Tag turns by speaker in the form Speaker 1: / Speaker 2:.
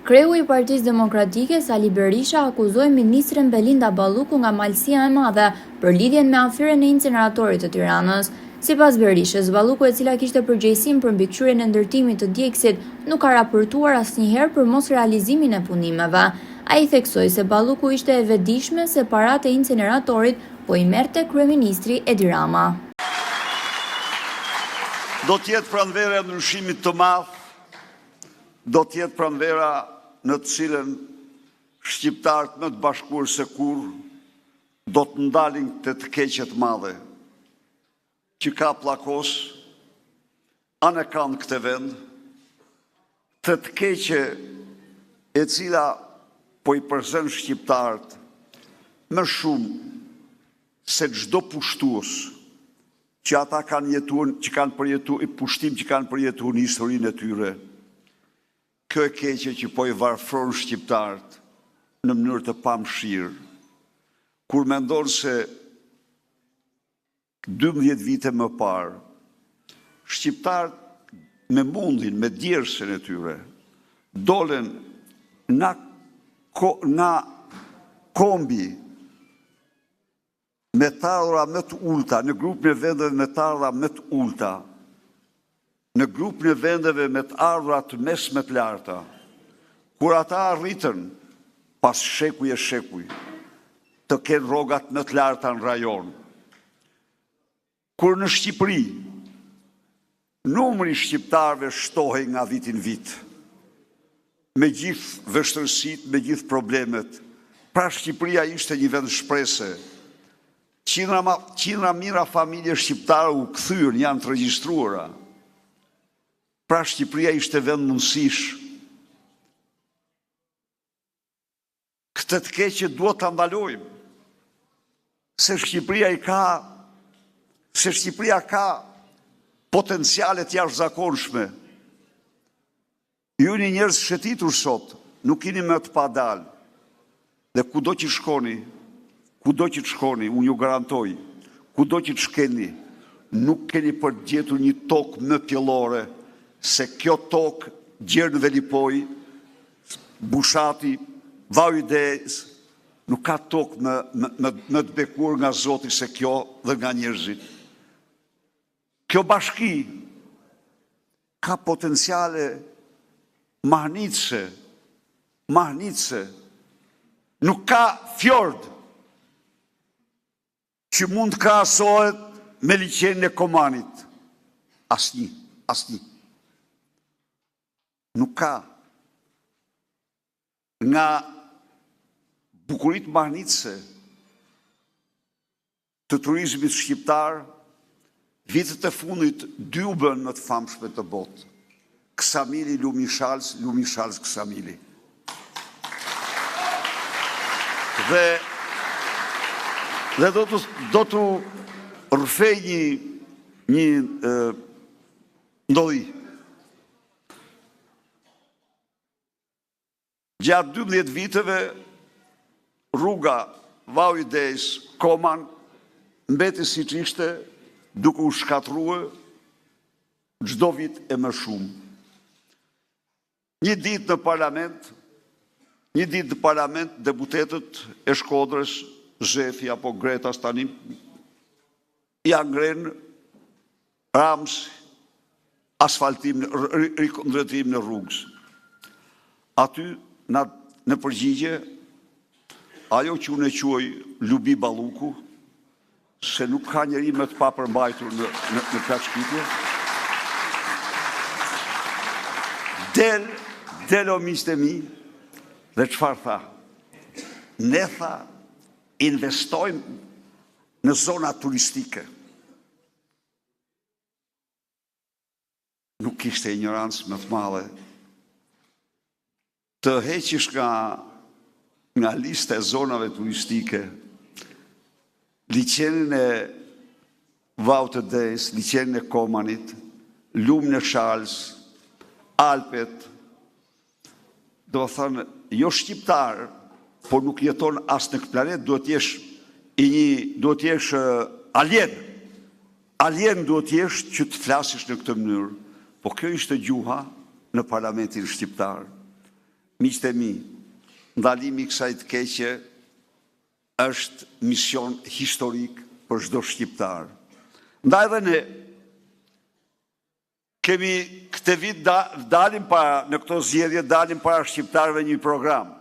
Speaker 1: Kreu i Partisë Demokratike Sali Berisha akuzoi ministren Belinda Balluku nga malësia e madhe për lidhjen me aferën e inceneratorit të Tiranës. Sipas Berishës, Balluku, e cila kishte përgjegjësinë për mbikëqyrjen e ndërtimit të djegësit, nuk ka raportuar asnjëherë për mos realizimin e punimeve. Ai theksoi se Balluku ishte e vetëdijshme se paratë e inceneratorit po i merrte kryeministri Edi Rama.
Speaker 2: Do t'jetë pranvera e ndryshimit të madh, do t'jetë pranvera në të cilën shqiptarët më të bashkuar se kur do të ndalin të keqet madhe që ka pllakos anë kanë këtë vend, të keqe e cila po i përzën shqiptarët më shumë se çdo pushtues që ata kanë jetuar, që kanë përjetuar i pushtim që kanë përjetuar në historinë e tyre. Kjo e keqe që po i varfron shqiptarët në mënyrë të pamëshirë, kur mendon se 12 vite më parë, shqiptarët me mundin, me djersën e tyre, dolen nga kombi me të ardhura më të ulta, në grupin e vendeve me të ardhura më të ulta, në grupin e vendeve me të ardhura të mesme të larta, kur ata arritën pas shekuj e shekuj të kenë rrogat më të larta në rajon. Kur në Shqipëri numri shqiptarëve shtohej nga vitin vit, me gjithë vështërsitë, me gjithë problemet, pra Shqipëria ishte një vend shprese. Qindra mijëra familje shqiptare u kthyen, janë të regjistruara. Pra Shqipëria ishte vend mundësish. Këtë të keqe duhet ta ndalojmë. Se Shqipëria ka potenciale të jashtëzakonshme. Ju një njerëz shëtitur sot, nuk keni më të padal. Dhe kudo që të shkoni, unë ju garantoj, kudo që të shkeni, nuk keni për të gjetur një tokë më pjellore se kjo tokë Gjerë në Velipoj, Bushati, Vaujdez, nuk ka tokë më të bekuar nga Zoti se kjo dhe nga njerëzit. Kjo bashki ka potenciale mahnitse, nuk ka fjord që mund të krahasohet me liçenin e Komanit. Asnjë. Nuk ka. Nga bukuritë mahnitse të turizmit shqiptar, vitet e fundit dy u bën më të famshme të botë. Ksamili, Lumi Shalës, Ksamili. Dhe do të rrëfej një ndodhi. Gjatë 12 viteve, rruga Vaujdez Koman mbeti siç ishte, duke u shkatruar çdo vit e më shumë. Një ditë në parlament, deputetët e Shkodrës, Zhefi apo Greta tani, ja ngrenë Rams asfaltim, rikundërtim në rrugës. Aty, në përgjigje, ajo që unë e quaj Lubi Balluku, se nuk ka njeri më të papërmbajtur në plaçkitje, del o miqtë e mi, dhe çfarë tha? Ne tha, investojmë në zona turistike. Nuk kishte ignorancë më të madhe. Të heqish nga lista e zonave turistike, liçenin e Vaujdez, liçenin e Komanit, Lumin e Shalës, Alpet, do të thënë, jo shqiptar, por nuk jeton as në këtë planet, duhet jesh alien. Alien duhet jesh që të flasish në këtë mënyrë. Po kjo ishte gjuha në parlamentin shqiptar. Miqtë e mi, ndalimi i kësaj të keqe është mision historik për çdo shqiptar. Ndaj edhe ne kemi këtë vit dalim para, në këto zgjedhje dalim para shqiptarëve një program.